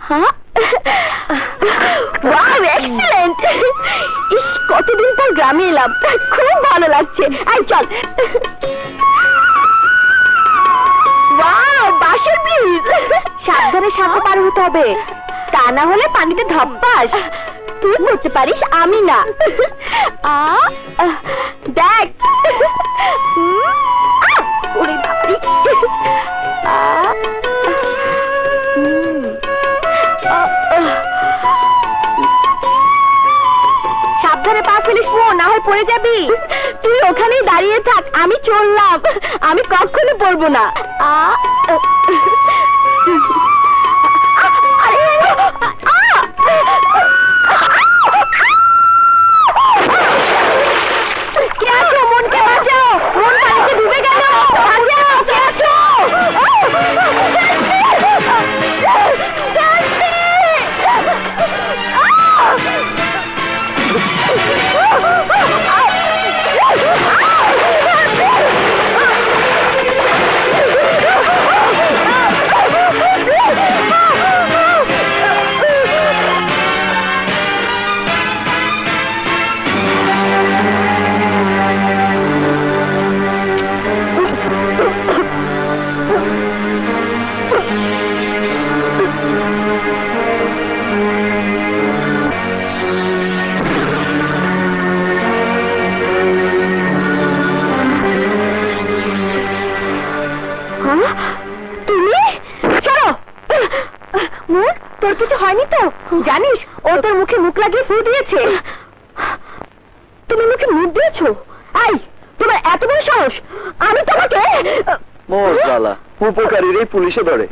হ্যাঁ, wow excellent. ইস, কতদিন পর গ্রামে এলাম, খুব ভালো লাগছে। আই চল। ওয়াও, বাঁশের ব্রিজ। সাবধানে সামনে পার হতে হবে, তা না হলে পানিতে ধপাস। তুই করতে পারিস, আমি না। দেখ, ওরে বাড়ি। সাবধানে পা ফেলিস, না হয় পড়ে যাবি। তুই ওখানেই দাঁড়িয়ে থাক, আমি চললাম। আমি কখনো পড়বো না। কে আছো? মনকে বাঁচাও, মন পানিতে ডুবে গেল। বাঁচাও, কে আছো? তোর কিছু হয়নি তো? জানিস, ও তোর মুখে মুখ লাগিয়ে ফু দিয়েছে। তুমি মুখে মুখ দিয়েছো? আই, তোমার এত বড় সাহস! আমি তোমাকে মজালা উপকারীর এই পুলিশে ধরে।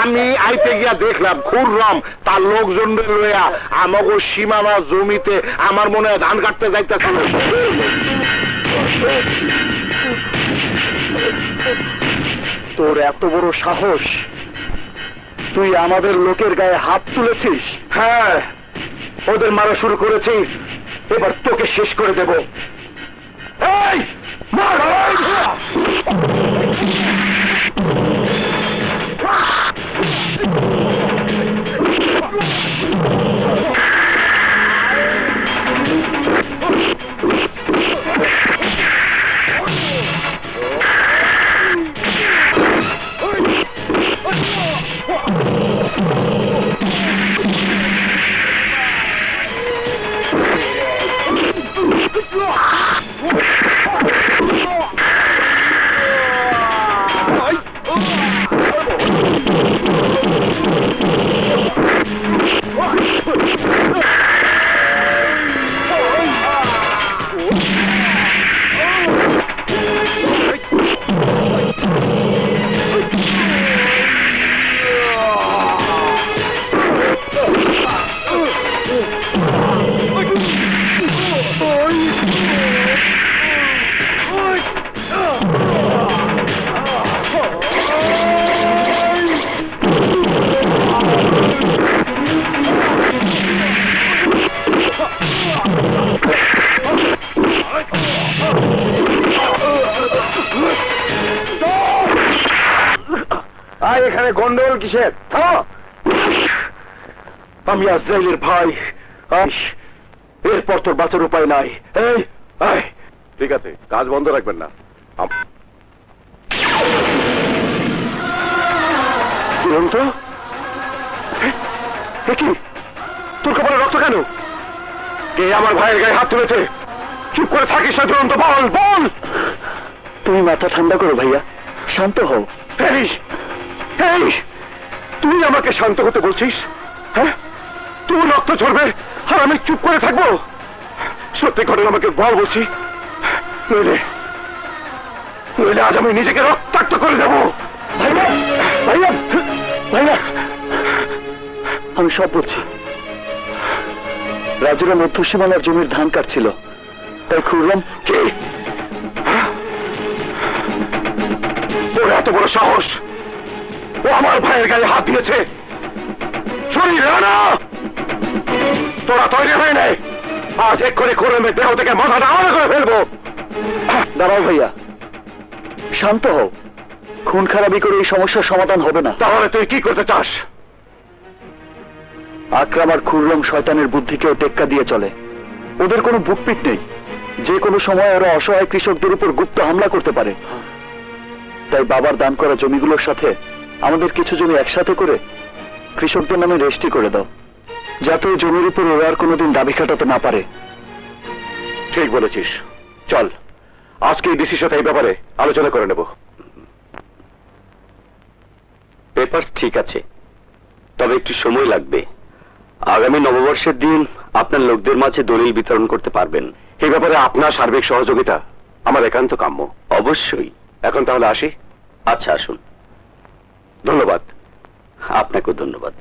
আমি আইতে গিয়া দেখলাম খুররাম তার লোকজন লইয়া আমাগো সীমানা জমিতে আমার মনে হয় ধান কাটতে যাইতেছিল। তোর এত বড় সাহস, তুই আমাদের লোকের গায়ে হাত তুলেছিস? হ্যাঁ, ওদের মারা শুরু করেছিস, এবার তোকে শেষ করে দেব। এই মার! এখানে গন্ডগোল কিসের? আমি আজরাইলের ভাই, এরপর তোর বাঁচার উপায় নাই। এই ঠিক আছে, কাজ বন্ধ রাখবেন না। দুরন্ত, তোর কপালে রক্ত কেন? কে আমার ভাইয়ের গায়ে হাত তুলেছে? চুপ করে থাকিস না দুরন্ত, বল বল। তুমি মাথা ঠান্ডা করো ভাইয়া, শান্ত হও। তুই আমাকে শান্ত হতে বলছিস? হ্যাঁ, তুই রক্ত ঝরবে আর আমি চুপ করে থাকবো? সত্যি ঘটনা আমাকে বল বলছি, নইলে আজ আমি নিজেকে রক্তাক্ত করে দেবো। ভাইয়া ভাইয়া ভাইয়া, আমি সব বলছি। রাজুরা মধ্যসীমানার জমির ধান কাটছিল, তাই খুররাম। কি? ওর এত বড় সাহস! ও আমার ভাইয়ের গায়ে হাত দিয়েছে! শরীর রানা, তোরা তৈরি হয়ে নেই, আজ এক্ষুনি খুররামের দেহ থেকে মাথাটা আলাদা করে ফেলবো। দাঁড়াও ভাইয়া, শান্ত হও। খুন খারাপি করে এই সমস্যার সমাধান হবে না। তাহলে তুই কি করতে চাস? আকরাম আর খুররম শয়তানের বুদ্ধিকেও টেক্কা দিয়ে চলে। ওদের কোনো বুকপিট নেই, যে কোনো সময় ওরা অসহায় কৃষকদের উপর গুপ্ত হামলা করতে পারে। তাই বাবার দান করা জমিগুলোর সাথে আমাদের কিছু জমি একসাথে করে কৃষকদের নামে রেজিস্ট্রি করে দাও, যাতে ওই জমির উপর ওরা আর কোনোদিন দাবি খাটাতে না পারে। ঠিক বলেছিস, চল আজকে ডিসির সাথে এই ব্যাপারে আলোচনা করে নেব। পেপারস ঠিক আছে, তবে একটু সময় লাগবে। আগামী নববর্ষের দিন আপনার লোকদের মাঝে দলিল বিতরণ করতে পারবেন। এই ব্যাপারে আপনার সার্বিক সহযোগিতা আমার একান্ত কাম্য। অবশ্যই। এখন তাহলে আসি। আচ্ছা, আসুন। ধন্যবাদ। আপনাকেও ধন্যবাদ।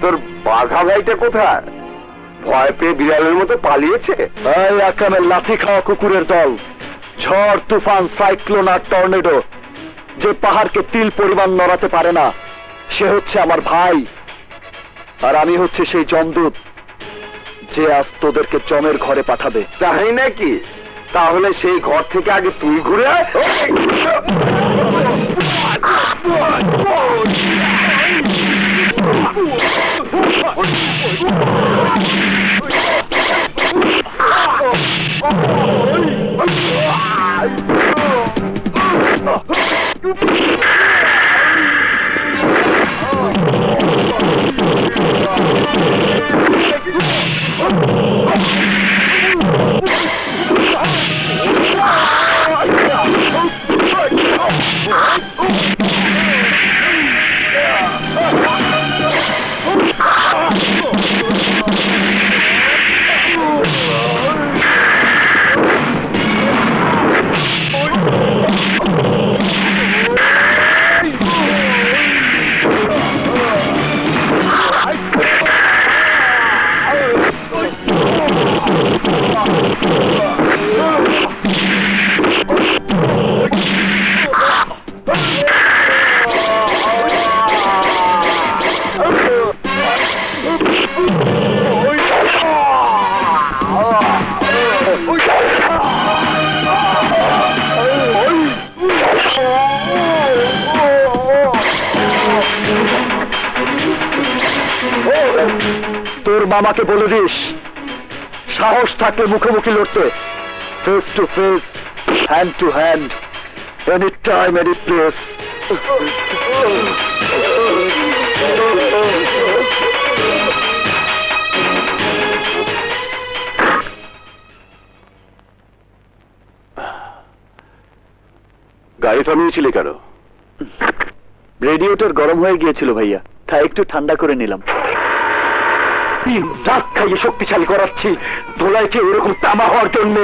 তোর বাঘা ভাইটা কোথায়? ভয় পেয়ে বিড়ালের মতো পালিয়েছে? এই আকরামের লাথি খাওয়া কুকুরের দল, ঝড় তুফান সাইক্লোন আর টর্নেডো যে পাহাড়কে তিল পরিমাণ নড়াতে পারে না, সে হচ্ছে আমার ভাই। আর আমি হচ্ছে সেই যমদূত যে আজ তোদেরকে জমের ঘরে পাঠাবে। তাই নাকি? তাহলে সেই ঘর থেকে আগে তুই ঘুরে আয়। তোর মামাকে বলে দিস, সাহস থাকলে মুখোমুখি লড়তে, face to face, hand to hand, any time any place. গাড়ি থামিয়েছিলি কেন? রেডিয়েটর গরম হয়ে গিয়েছিল ভাইয়া, তাই একটু ঠান্ডা করে নিলাম। রাত খাইয়ে শক্তিশালী করাচ্ছি, ধোলাইকে এরকম তামা হওয়ার জন্য।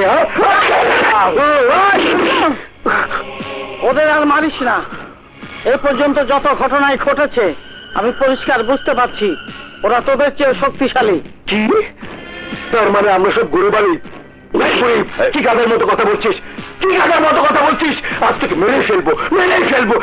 ওদের আর মারিস না। এ পর্যন্ত যত ঘটনায় ঘটেছে আমি পরিষ্কার বুঝতে পারছি ওরা তোদের চেয়ে শক্তিশালী। কি? তার মানে আমরা সব গরু বাড়ি? কি গাধার মতো কথা বলছিস? কি গাধার মতো কথা বলছিস? আজ থেকে মেরে ফেলবো, মেরে ফেলবো।